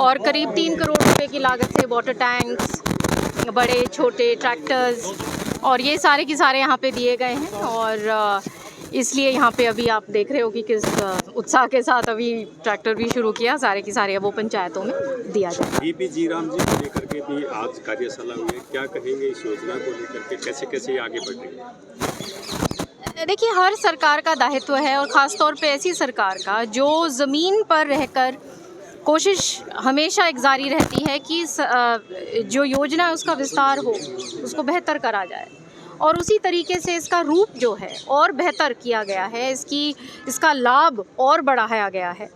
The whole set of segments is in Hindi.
और करीब 3 करोड़ रुपए की लागत से वाटर टैंक्स, बड़े छोटे ट्रैक्टर्स और ये सारे के सारे यहाँ पे दिए गए हैं। और इसलिए यहाँ पे अभी आप देख रहे हो कि किस उत्साह के साथ अभी ट्रैक्टर भी शुरू किया, सारे की सारे अब वो पंचायतों में दिया जाए। वीपी जीराम जी को लेकर के भी आज कार्यशाला हुई है, क्या कहेंगे इस योजना को लेकर के, कैसे कैसे आगे बढ़ेंगे? देखिए, हर सरकार का दायित्व है और ख़ास तौर पे ऐसी सरकार का जो ज़मीन पर रहकर कोशिश हमेशा एक जारी रहती है कि जो योजना है उसका विस्तार हो, उसको बेहतर करा जाए। और उसी तरीके से इसका रूप जो है और बेहतर किया गया है, इसका लाभ और बढ़ाया गया है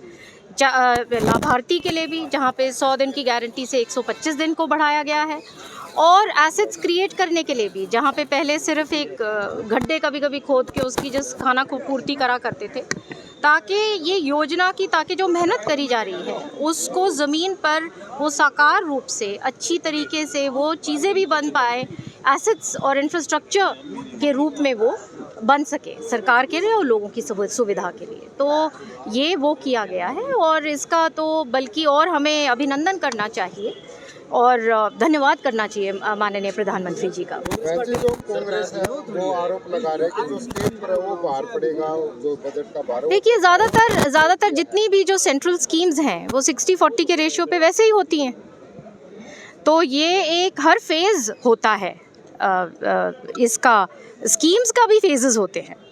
लाभार्थी के लिए भी, जहाँ पे 100 दिन की गारंटी से 125 दिन को बढ़ाया गया है। और एसेट्स क्रिएट करने के लिए भी, जहाँ पे पहले सिर्फ एक गड्ढे कभी कभी खोद के उसकी जिस खाना को पूर्ति करा करते थे, ताकि ये योजना की ताकि जो मेहनत करी जा रही है उसको ज़मीन पर वो साकार रूप से अच्छी तरीके से वो चीज़ें भी बन पाए, एसेट्स और इंफ्रास्ट्रक्चर के रूप में वो बन सके सरकार के लिए और लोगों की सुविधा के लिए। तो ये वो किया गया है और इसका तो बल्कि और हमें अभिनंदन करना चाहिए और धन्यवाद करना चाहिए माननीय प्रधानमंत्री जी का। जो कांग्रेस है वो आरोप लगा रहे हैं कि जो स्टेट पर है वो भार पड़ेगा, जो बजट का भार। देखिए, ज़्यादातर जितनी भी जो सेंट्रल स्कीम्स हैं वो 60-40 के रेशियो पे वैसे ही होती हैं। तो ये एक हर फेज़ होता है, इसका स्कीम्स का भी फेजेस होते हैं।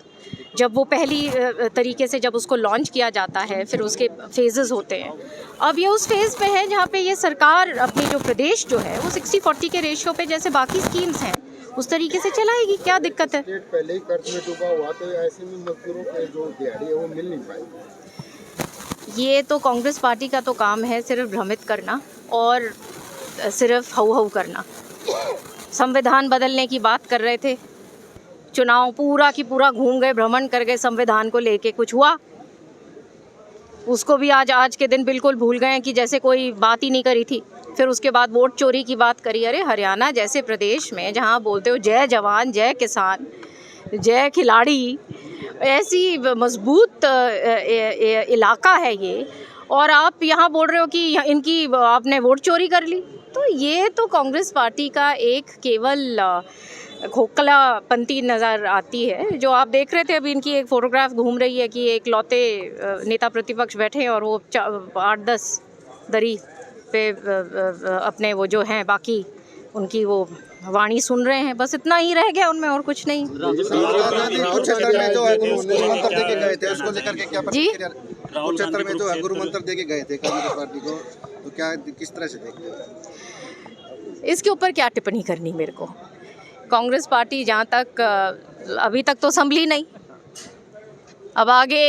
जब वो पहली तरीके से जब उसको लॉन्च किया जाता है फिर उसके फेजेस होते हैं। अब ये उस फेज़ पे है जहाँ पे ये सरकार अपनी जो प्रदेश जो है वो 60-40 के रेशियो पे जैसे बाकी स्कीम्स हैं उस तरीके से चलाएगी। क्या दिक्कत है? पहले ही कर्ज में डूबा हुआ, तो ऐसे में मजदूरों के जो दिहाड़ी है वो मिल नहीं पाएगी। ये तो कांग्रेस पार्टी का तो काम है सिर्फ भ्रमित करना और सिर्फ हऊ करना। संविधान बदलने की बात कर रहे थे, चुनाव पूरा की पूरा घूम गए, भ्रमण कर गए, संविधान को लेके कुछ हुआ उसको भी आज के दिन बिल्कुल भूल गए कि जैसे कोई बात ही नहीं करी थी। फिर उसके बाद वोट चोरी की बात करी। अरे हरियाणा जैसे प्रदेश में जहाँ बोलते हो जय जवान जय किसान जय खिलाड़ी, ऐसी मजबूत इलाका है ये, और आप यहाँ बोल रहे हो कि इनकी आपने वोट चोरी कर ली। तो ये तो कांग्रेस पार्टी का एक केवल खोखलापंती नज़र आती है। जो आप देख रहे थे अभी इनकी एक फ़ोटोग्राफ घूम रही है कि एक लौते नेता प्रतिपक्ष बैठे हैं और वो 8-10 दरी पे अपने वो जो हैं बाकी उनकी वो वाणी सुन रहे हैं, बस इतना ही रह गया उनमें और कुछ नहीं। उच्चतर में जो गुरु मंत्र दे के गए थे उसको लेकर के क्या जी, उच्चतर में जो गुरु मंत्र दे के गए थे कांग्रेस पार्टी को, तो क्या किस तरह से देखते हैं? इसके ऊपर क्या टिप्पणी करनी मेरे को। कांग्रेस पार्टी जहाँ तक अभी तक तो संभली नहीं, अब आगे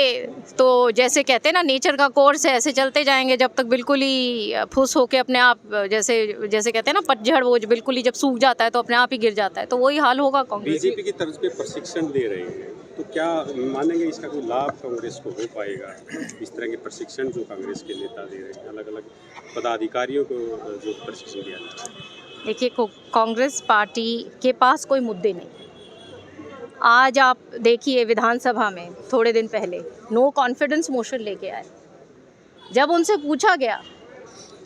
तो जैसे कहते हैं ना नेचर का कोर्स है, ऐसे चलते जाएंगे जब तक बिल्कुल ही फुस होके अपने आप जैसे कहते हैं ना पतझड़, वो जो बिल्कुल ही जब सूख जाता है तो अपने आप ही गिर जाता है, तो वही हाल होगा कांग्रेस। बीजेपी की तरफ पे प्रशिक्षण दे रहे हैं, तो क्या मानेंगे इसका कोई लाभ कांग्रेस को हो पाएगा? इस तरह के प्रशिक्षण जो कांग्रेस के नेता दे रहे हैं, अलग अलग पदाधिकारियों को जो प्रशिक्षण दिया जाता है। देखिए, कांग्रेस पार्टी के पास कोई मुद्दे नहीं। आज आप देखिए विधानसभा में थोड़े दिन पहले नो कॉन्फिडेंस मोशन लेके आए। जब उनसे पूछा गया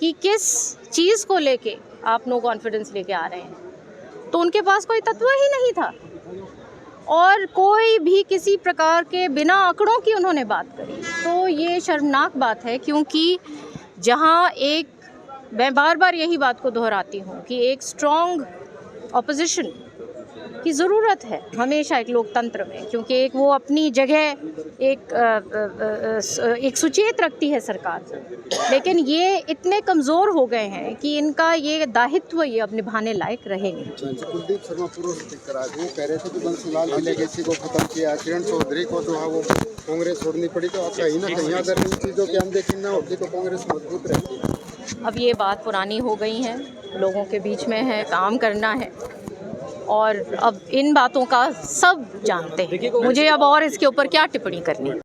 कि किस चीज़ को लेके आप नो कॉन्फिडेंस लेके आ रहे हैं, तो उनके पास कोई तत्व ही नहीं था और कोई भी किसी प्रकार के बिना आंकड़ों की उन्होंने बात करी। तो ये शर्मनाक बात है, क्योंकि जहाँ एक मैं बार बार यही बात को दोहराती हूँ कि एक स्ट्रॉन्ग ऑपोजिशन की ज़रूरत है हमेशा एक लोकतंत्र में, क्योंकि एक वो अपनी जगह एक सुचेत रखती है सरकार, लेकिन ये इतने कमज़ोर हो गए हैं कि इनका ये दायित्व ये अब निभाने लायक रहे नहीं। कुलदीप शर्मा पूर्व स्पीकर आज वो कह रहे थे कि बंसीलाल की लेगेसी को खत्म किया, किरण चौधरी को जो है वो कांग्रेस छोड़नी पड़ी, तो कहीं ना कहीं अगर इन चीज़ों की अनदेखी न होती तो कांग्रेस मजबूत रहती। अब ये बात पुरानी हो गई है, लोगों के बीच में है, काम करना है और अब इन बातों का सब जानते हैं। मुझे अब और इसके ऊपर क्या टिप्पणी करनी।